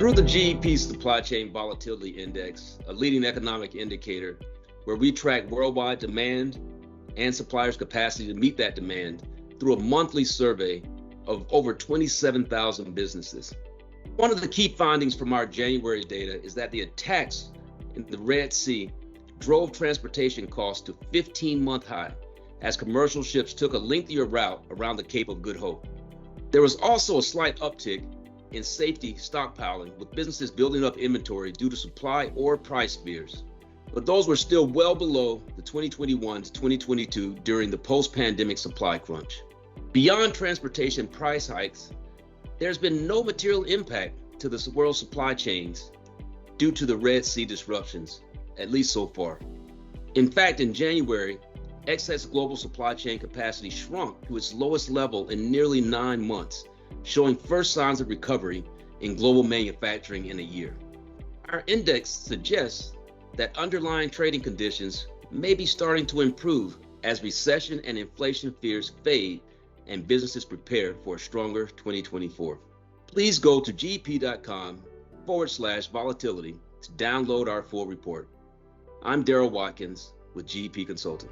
Through the GEP Supply Chain Volatility Index, a leading economic indicator where we track worldwide demand and suppliers' capacity to meet that demand through a monthly survey of over 27,000 businesses. One of the key findings from our January data is that the attacks in the Red Sea drove transportation costs to 15-month high as commercial ships took a lengthier route around the Cape of Good Hope. There was also a slight uptick in safety stockpiling, with businesses building up inventory due to supply or price fears. But those were still well below the 2021 to 2022 during the post-pandemic supply crunch. Beyond transportation price hikes, there's been no material impact to the world supply chains due to the Red Sea disruptions, at least so far. In fact, in January, excess global supply chain capacity shrunk to its lowest level in nearly 9 months, showing first signs of recovery in global manufacturing in a year. Our index suggests that underlying trading conditions may be starting to improve as recession and inflation fears fade and businesses prepare for a stronger 2024. Please go to gep.com/volatility to download our full report. I'm Daryl Watkins with GEP Consulting.